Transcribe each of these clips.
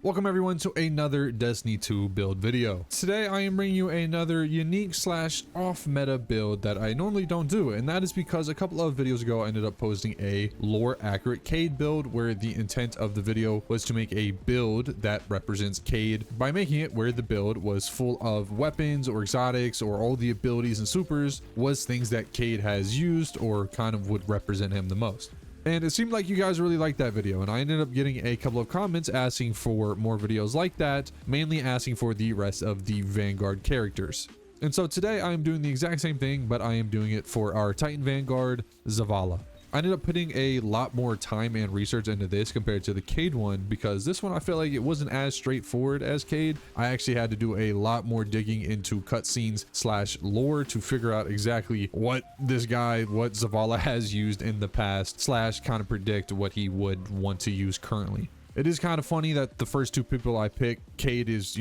Welcome everyone to another Destiny 2 build video. Today I am bringing you another unique slash off meta build that I normally don't do, and that is because a couple of videos ago I ended up posting a Lore Accurate Cade build where the intent of the video was to make a build that represents Cade by making it where the build was full of weapons or exotics or all the abilities and supers was things that Cade has used or kind of would represent him the most. And it seemed like you guys really liked that video, and I ended up getting a couple of comments asking for more videos like that, mainly asking for the rest of the Vanguard characters. And so today I am doing the exact same thing, but I am doing it for our Titan Vanguard, Zavala. I ended up putting a lot more time and research into this compared to the Cade one, because this one I feel like it wasn't as straightforward as Cade. I actually had to do a lot more digging into cutscenes slash lore to figure out exactly what this guy, what Zavala has used in the past, slash kind of predict what he would want to use currently. It is kind of funny that the first two people I picked, Cade is,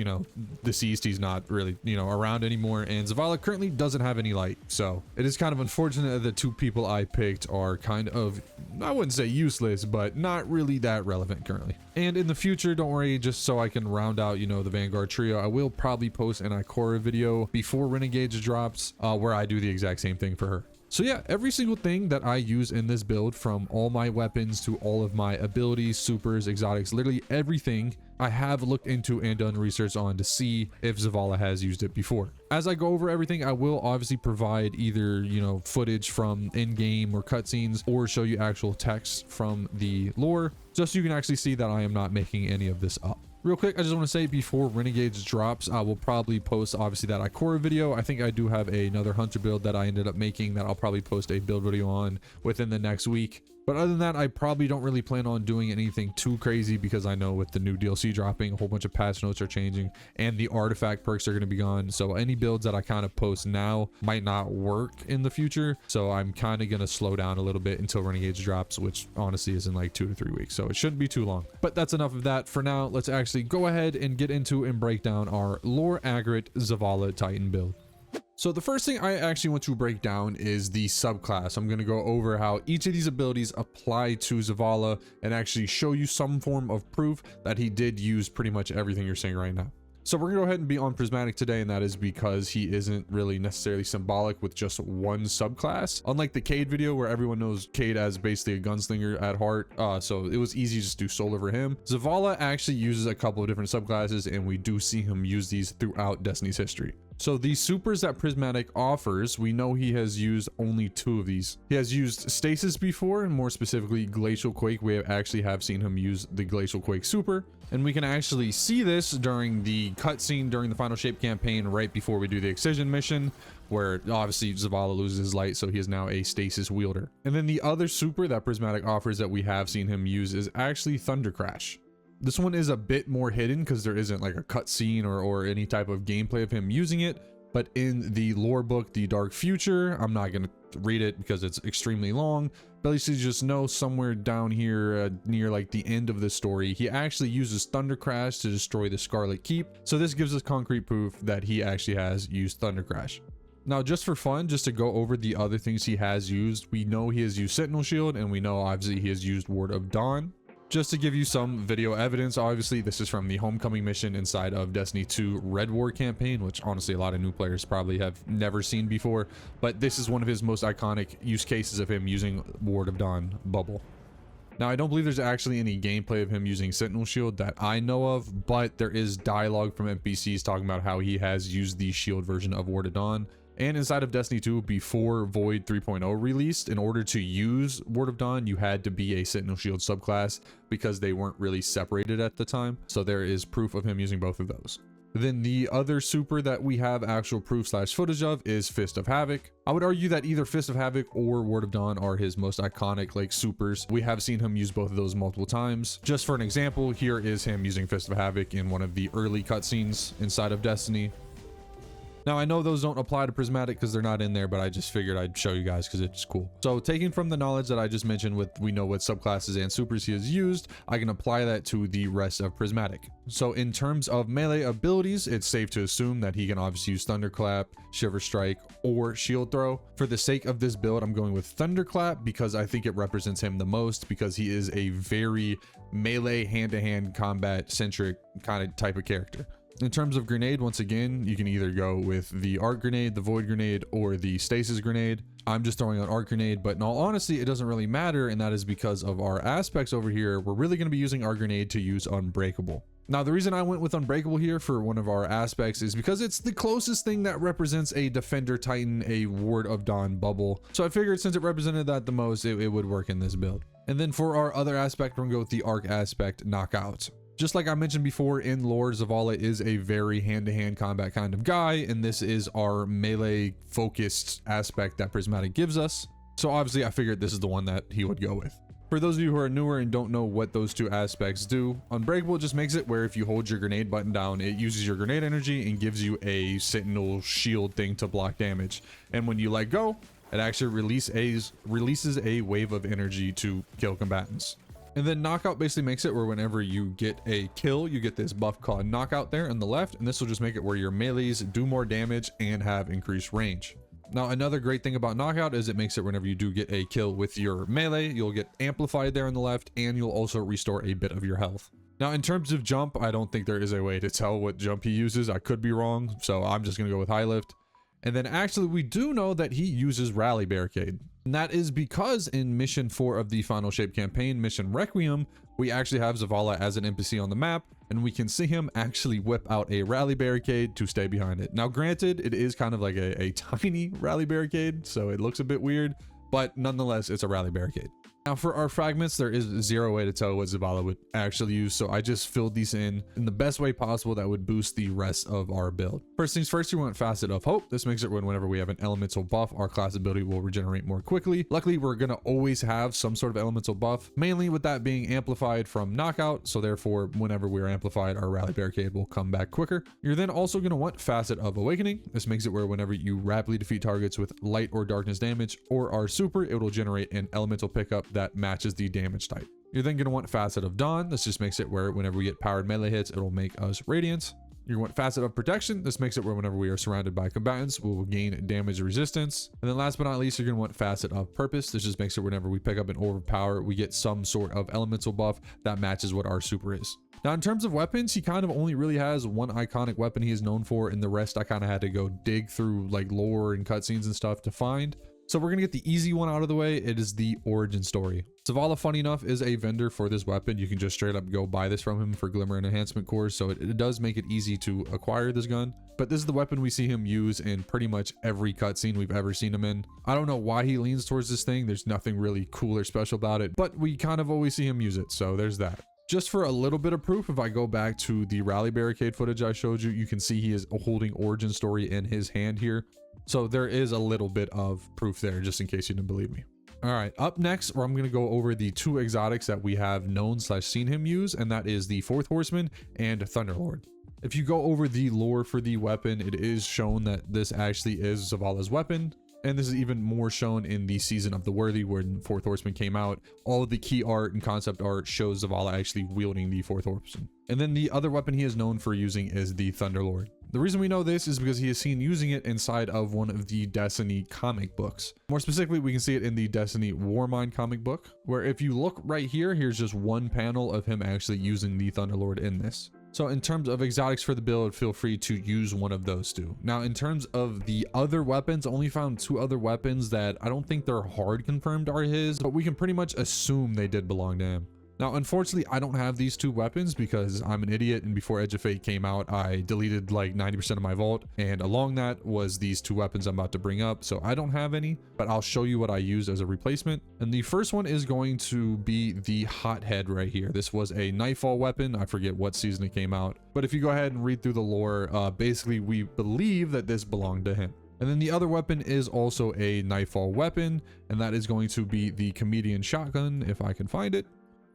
deceased. He's not really, around anymore. And Zavala currently doesn't have any light. So it is kind of unfortunate that the two people I picked are kind of, I wouldn't say useless, but not really that relevant currently. And in the future, don't worry, just so I can round out, the Vanguard trio, I will probably post an Ikora video before Renegades drops, where I do the exact same thing for her. So yeah, every single thing that I use in this build, from all my weapons to all of my abilities, supers, exotics, literally everything, I have looked into and done research on to see if Zavala has used it before. As I go over everything, I will obviously provide either, footage from in-game or cutscenes, or show you actual text from the lore, just so you can actually see that I am not making any of this up. Real quick, I just want to say before Renegades drops, I will probably post obviously that Ikora video. I think I do have another hunter build that I ended up making that I'll probably post a build video on within the next week. But other than that, I probably don't really plan on doing anything too crazy, because I know with the new DLC dropping, a whole bunch of patch notes are changing and the artifact perks are going to be gone. So any builds that I kind of post now might not work in the future. So I'm kind of going to slow down a little bit until Renegades drops, which honestly is in like 2 to 3 weeks. So it shouldn't be too long. But that's enough of that for now. Let's actually go ahead and get into and break down our Lore Accurate Zavala Titan build. So the first thing I actually want to break down is the subclass. I'm going to go over how each of these abilities apply to Zavala and actually show you some form of proof that he did use pretty much everything you're seeing right now. So we're going to go ahead and be on Prismatic today, and that is because he isn't really necessarily symbolic with just one subclass. Unlike the Cade video where everyone knows Cade as basically a gunslinger at heart, so it was easy to just do soul over him. Zavala actually uses a couple of different subclasses, and we do see him use these throughout Destiny's history. So the supers that Prismatic offers, we know he has used only 2 of these. He has used Stasis before, and more specifically Glacial Quake. We actually have seen him use the Glacial Quake super, and we can actually see this during the cutscene during the Final Shape campaign right before we do the Excision mission, where obviously Zavala loses his light, so he is now a Stasis wielder. And then the other super that Prismatic offers that we have seen him use is actually Thunder Crash. This one is a bit more hidden because there isn't like a cutscene or any type of gameplay of him using it. But in the lore book, The Dark Future, I'm not going to read it because it's extremely long, but at least you just know somewhere down here near like the end of the story, he actually uses Thunder Crash to destroy the Scarlet Keep. So this gives us concrete proof that he actually has used Thunder Crash. Now, just for fun, just to go over the other things he has used, we know he has used Sentinel Shield, and we know obviously he has used Ward of Dawn. Just to give you some video evidence, obviously this is from the Homecoming mission inside of Destiny 2 Red War campaign, which honestly a lot of new players probably have never seen before, but this is one of his most iconic use cases of him using Ward of Dawn bubble. Now, I don't believe there's actually any gameplay of him using Sentinel Shield that I know of, but there is dialogue from NPCs talking about how he has used the shield version of Ward of Dawn. And inside of Destiny 2, before Void 3.0 released, in order to use Ward of Dawn, you had to be a Sentinel Shield subclass because they weren't really separated at the time. So there is proof of him using both of those. Then the other super that we have actual proof slash footage of is Fist of Havoc. I would argue that either Fist of Havoc or Ward of Dawn are his most iconic like supers. We have seen him use both of those multiple times. Just for an example, here is him using Fist of Havoc in one of the early cutscenes inside of Destiny. Now, I know those don't apply to Prismatic because they're not in there, but I just figured I'd show you guys because it's cool. So taking from the knowledge that I just mentioned with we know what subclasses and supers he has used, I can apply that to the rest of Prismatic. So in terms of melee abilities, it's safe to assume that he can obviously use Thunderclap, Shiver Strike, or Shield Throw. For the sake of this build, I'm going with Thunderclap because I think it represents him the most, because he is a very melee hand-to-hand combat centric kind of type of character. In terms of grenade, once again, you can either go with the arc grenade, the void grenade, or the stasis grenade. I'm just throwing out arc grenade, but in all honesty, it doesn't really matter, and that is because of our aspects over here. We're really going to be using arc grenade to use unbreakable. Now, the reason I went with unbreakable here for one of our aspects is because it's the closest thing that represents a defender titan, a ward of dawn bubble. So I figured since it represented that the most, it would work in this build. And then for our other aspect, we're gonna go with the arc aspect, knockout. Just like I mentioned before, in lore, Zavala is a very hand-to-hand combat kind of guy, and this is our melee-focused aspect that Prismatic gives us. So obviously, I figured this is the one that he would go with. For those of you who are newer and don't know what those two aspects do, Unbreakable just makes it where if you hold your grenade button down, it uses your grenade energy and gives you a sentinel shield thing to block damage. And when you let go, it actually releases a wave of energy to kill combatants. And then Knockout basically makes it where whenever you get a kill, you get this buff called Knockout there on the left, and this will just make it where your melees do more damage and have increased range. Now, another great thing about Knockout is it makes it whenever you do get a kill with your melee, you'll get amplified there on the left, and you'll also restore a bit of your health. Now, in terms of jump, I don't think there is a way to tell what jump he uses. I could be wrong, so I'm just going to go with High Lift. And then actually, we do know that he uses Rally Barricade. And that is because in Mission 4 of the Final Shape campaign, Mission Requiem, we actually have Zavala as an NPC on the map, and we can see him actually whip out a Rally Barricade to stay behind it. Now, granted, it is kind of like a tiny Rally Barricade, so it looks a bit weird, but nonetheless, it's a Rally Barricade. Now, for our fragments, there is zero way to tell what Zavala would actually use, so I just filled these in the best way possible that would boost the rest of our build. First things first, we want Facet of Hope. This makes it whenever we have an elemental buff, our class ability will regenerate more quickly. Luckily, we're going to always have some sort of elemental buff, mainly with that being amplified from Knockout, so therefore, whenever we are amplified, our Rally Barricade will come back quicker. You're then also going to want Facet of Awakening. This makes it where whenever you rapidly defeat targets with light or darkness damage, or our super, it will generate an elemental pickup that matches the damage type. You're then going to want Facet of Dawn. This just makes it where whenever we get powered melee hits, it'll make us radiant. You want Facet of Protection. This makes it where whenever we are surrounded by combatants, we will gain damage resistance. And then last but not least, you're going to want Facet of Purpose. This just makes it whenever we pick up an overpower, we get some sort of elemental buff that matches what our super is. Now, in terms of weapons, he kind of only really has one iconic weapon he is known for, and the rest I kind of had to go dig through like lore and cutscenes and stuff to find. So we're going to get the easy one out of the way. It is the origin story. Zavala, funny enough, is a vendor for this weapon. You can just straight up go buy this from him for Glimmer and Enhancement cores, so it does make it easy to acquire this gun. But this is the weapon we see him use in pretty much every cutscene we've ever seen him in. I don't know why he leans towards this thing. There's nothing really cool or special about it, but we kind of always see him use it, so there's that. Just for a little bit of proof, if I go back to the Rally Barricade footage I showed you, you can see he is holding Origin Story in his hand here. So there is a little bit of proof there, just in case you didn't believe me. All right, up next, I'm going to go over the two exotics that we have known / seen him use, and that is the Fourth Horseman and Thunderlord. If you go over the lore for the weapon, it is shown that this actually is Zavala's weapon. And this is even more shown in the Season of the Worthy when Fourth Horseman came out. All of the key art and concept art shows Zavala actually wielding the Fourth Horseman. And then the other weapon he is known for using is the Thunderlord. The reason we know this is because he is seen using it inside of one of the Destiny comic books. More specifically, we can see it in the Destiny Warmind comic book, where if you look right here, here's just one panel of him actually using the Thunderlord in this. So in terms of exotics for the build, feel free to use one of those two. Now, in terms of the other weapons, I only found two other weapons that I don't think they're hard confirmed are his, but we can pretty much assume they did belong to him. Now, unfortunately, I don't have these two weapons because I'm an idiot, and before Edge of Fate came out, I deleted like 90% of my vault, and along that was these two weapons I'm about to bring up, so I don't have any, but I'll show you what I used as a replacement. And the first one is going to be the Hothead right here. This was a Nightfall weapon. I forget what season it came out, but if you go ahead and read through the lore, basically we believe that this belonged to him. And then the other weapon is also a Nightfall weapon, and that is going to be the Comedian Shotgun, if I can find it.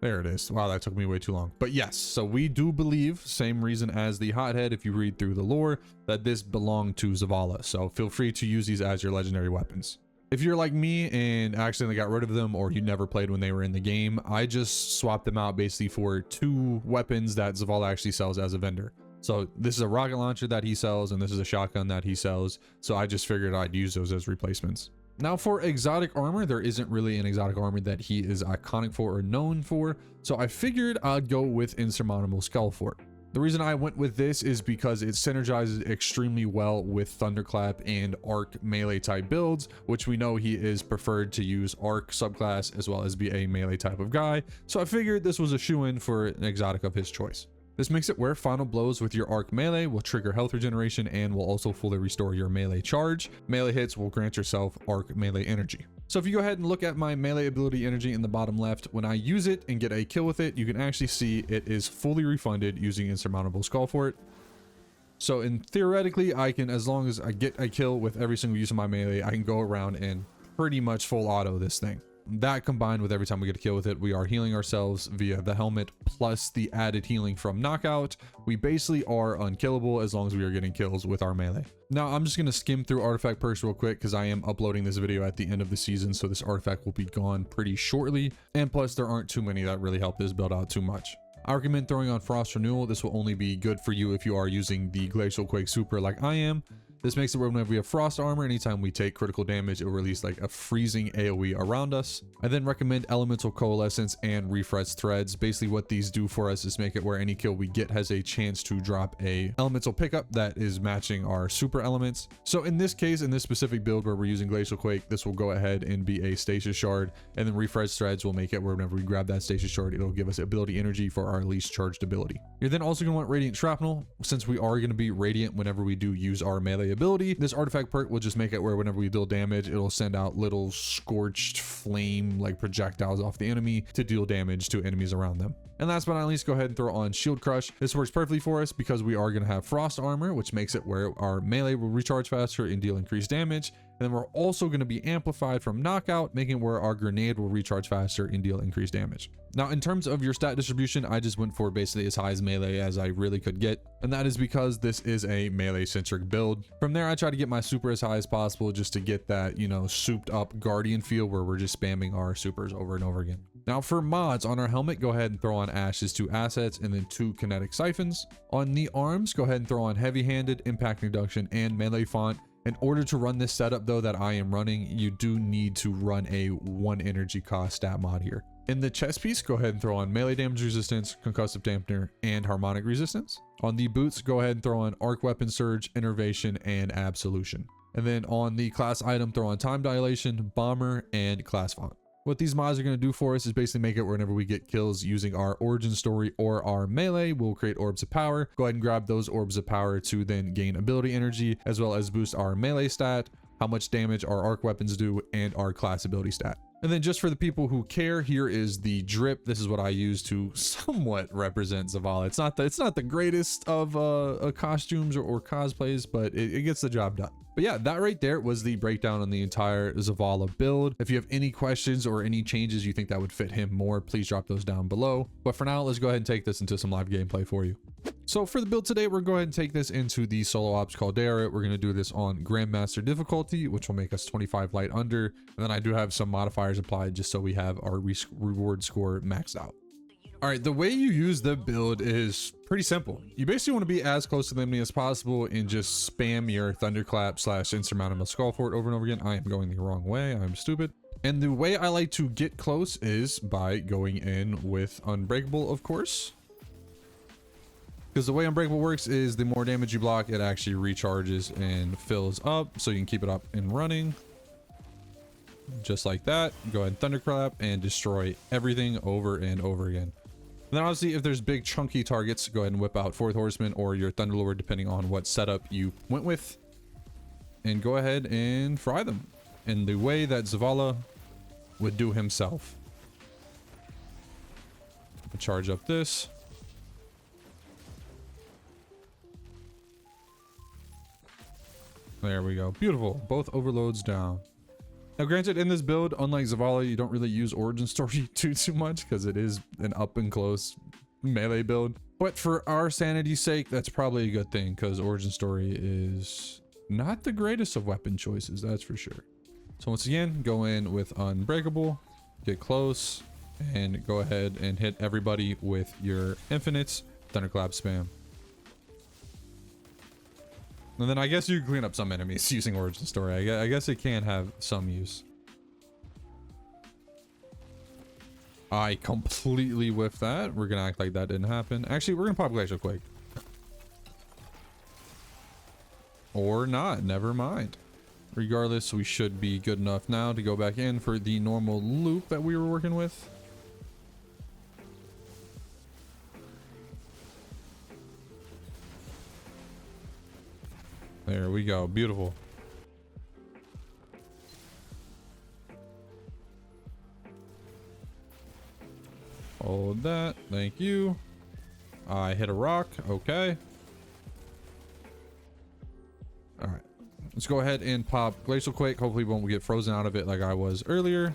There it is. Wow, that took me way too long. But yes, so we do believe, same reason as the hothead, if you read through the lore, that this belonged to Zavala. So feel free to use these as your legendary weapons. If you're like me and accidentally got rid of them, or you never played when they were in the game, I just swapped them out basically for 2 weapons that Zavala actually sells as a vendor. So this is a rocket launcher that he sells, and this is a shotgun that he sells. So I just figured I'd use those as replacements. Now for exotic armor, there isn't really an exotic armor that he is iconic for or known for. So I figured I'd go with Insurmountable Skull Fort. The reason I went with this is because it synergizes extremely well with Thunderclap and Arc melee type builds, which we know he is preferred to use Arc subclass as well as be a melee type of guy. So I figured this was a shoe-in for an exotic of his choice. This makes it where final blows with your Arc melee will trigger health regeneration and will also fully restore your melee charge. Melee hits will grant yourself Arc melee energy. So if you go ahead and look at my melee ability energy in the bottom left, when I use it and get a kill with it, you can actually see it is fully refunded using Insurmountable Skull Fort. So theoretically, I can, as long as I get a kill with every single use of my melee, I can go around and pretty much full auto this thing. That combined with every time we get a kill with it, we are healing ourselves via the helmet plus the added healing from knockout. We basically are unkillable as long as we are getting kills with our melee. Now I'm just going to skim through artifact perks real quick because I am uploading this video at the end of the season, so this artifact will be gone pretty shortly, and plus there aren't too many that really help this build out too much. I recommend throwing on Frost Renewal. This will only be good for you if you are using the Glacial Quake Super like I am. This makes it where whenever we have frost armor, anytime we take critical damage, it will release like a freezing AoE around us. I then recommend Elemental Coalescence and Refresh Threads. Basically what these do for us is make it where any kill we get has a chance to drop a elemental pickup that is matching our super elements. So in this case, in this specific build where we're using Glacial Quake, this will go ahead and be a Stasis Shard, and then Refresh Threads will make it where whenever we grab that Stasis Shard, it'll give us ability energy for our least charged ability. You're then also going to want Radiant Shrapnel. Since we are going to be Radiant whenever we do use our melee ability, this artifact perk will just make it where whenever we deal damage, it'll send out little scorched flame like projectiles off the enemy to deal damage to enemies around them. And last but not least, go ahead and throw on Shield Crush. This works perfectly for us because we are going to have frost armor, which makes it where our melee will recharge faster and deal increased damage. And then we're also going to be amplified from knockout, making it where our grenade will recharge faster and deal increased damage. Now, in terms of your stat distribution, I just went for basically as high as melee as I really could get. And that is because this is a melee centric build. From there, I try to get my super as high as possible just to get that, you know, souped up guardian feel where we're just spamming our supers over and over again. Now for mods on our helmet, go ahead and throw on Ash's 2 assets and then 2 kinetic siphons. On the arms, go ahead and throw on heavy handed, impact reduction, and melee font. In order to run this setup though that I am running, you do need to run a 1 energy cost stat mod here. In the chest piece, go ahead and throw on melee damage resistance, concussive dampener, and harmonic resistance. On the boots, go ahead and throw on arc weapon surge, innervation, and absolution. And then on the class item, throw on time dilation, bomber, and class font. What these mods are going to do for us is basically make it whenever we get kills using our origin story or our melee, we'll create orbs of power. Go ahead and grab those orbs of power to then gain ability energy, as well as boost our melee stat, how much damage our arc weapons do, and our class ability stat. And then just for the people who care, here is the drip. This is what I use to somewhat represent Zavala. It's not the greatest of costumes or cosplays, but it gets the job done. But yeah, that right there was the breakdown on the entire Zavala build. If you have any questions or any changes you think that would fit him more, please drop those down below. But for now, let's go ahead and take this into some live gameplay for you. So for the build today, we're going to go ahead and take this into the solo ops Caldera. We're going to do this on Grandmaster difficulty, which will make us 25 light under. And then I do have some modifiers applied just so we have our reward score maxed out. All right, the way you use the build is pretty simple. You basically want to be as close to the enemy as possible and just spam your Thunderclap / Insurmountable Skull Fort over and over again. I am going the wrong way. I'm stupid. And the way I like to get close is by going in with Unbreakable, of course. Because the way Unbreakable works is the more damage you block, it actually recharges and fills up, so you can keep it up and running. Just like that. Go ahead and Thunderclap and destroy everything over and over again. And then obviously if there's big chunky targets, go ahead and whip out Fourth Horseman or your Thunderlord depending on what setup you went with. And go ahead and fry them in the way that Zavala would do himself. Charge up this. There we go. Beautiful. Both overloads down. Now granted, in this build, unlike Zavala, you don't really use origin story too much because it is an up and close melee build. But for our sanity's sake, that's probably a good thing because origin story is not the greatest of weapon choices, that's for sure. So once again, go in with unbreakable, get close, and go ahead and hit everybody with your infinites, thunderclap spam. And then I guess you can clean up some enemies using origin story. I guess it can have some use. I completely whiffed that. We're gonna act like that didn't happen. Actually, we're gonna pop Glacial Quake. Or not, never mind. Regardless, we should be good enough now to go back in for the normal loop that we were working with. There we go, beautiful. Hold that, thank you. I hit a rock, okay. All right, let's go ahead and pop Glacial Quake. Hopefully we won't get frozen out of it like I was earlier.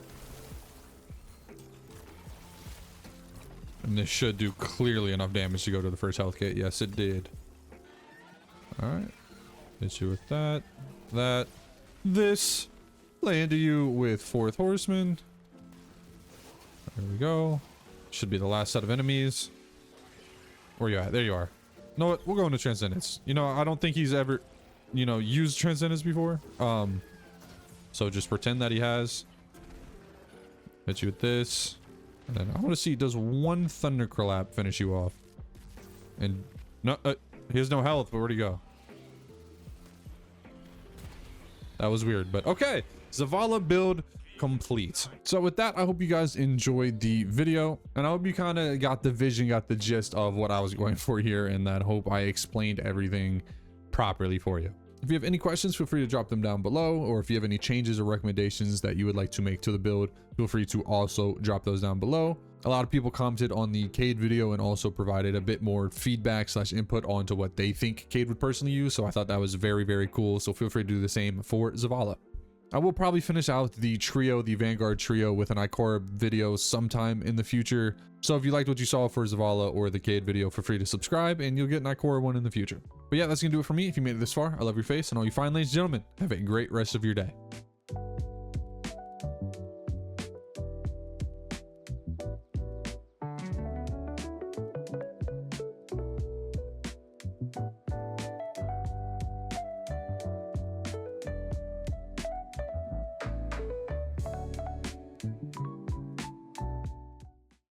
And this should do clearly enough damage to go to the first health kit. Yes, it did. All right, hit you with that, this. Land you with Fourth Horseman. There we go. Should be the last set of enemies. Where you at? There you are. You know what? We'll go into Transcendence. You know, I don't think he's ever, you know, used Transcendence before. So just pretend that he has. Hit you with this. And then I want to see, does one Thunderclap finish you off? And no, he has no health, but where'd he go? That was weird, but okay. Zavala build complete. So with that, I hope you guys enjoyed the video, and I hope you kind of got the vision, got the gist of what I was going for here, and that hope I explained everything properly for you. If you have any questions, feel free to drop them down below, or if you have any changes or recommendations that you would like to make to the build, feel free to also drop those down below. A lot of people commented on the Cade video and also provided a bit more feedback / input onto what they think Cade would personally use, so I thought that was very cool. So feel free to do the same for Zavala. I will probably finish out the trio, the Vanguard trio, with an Ikora video sometime in the future. So if you liked what you saw for Zavala or the Cade video, feel free to subscribe and you'll get an Ikora one in the future. But yeah, that's gonna do it for me. If you made it this far, I love your face, and all you fine ladies and gentlemen, have a great rest of your day.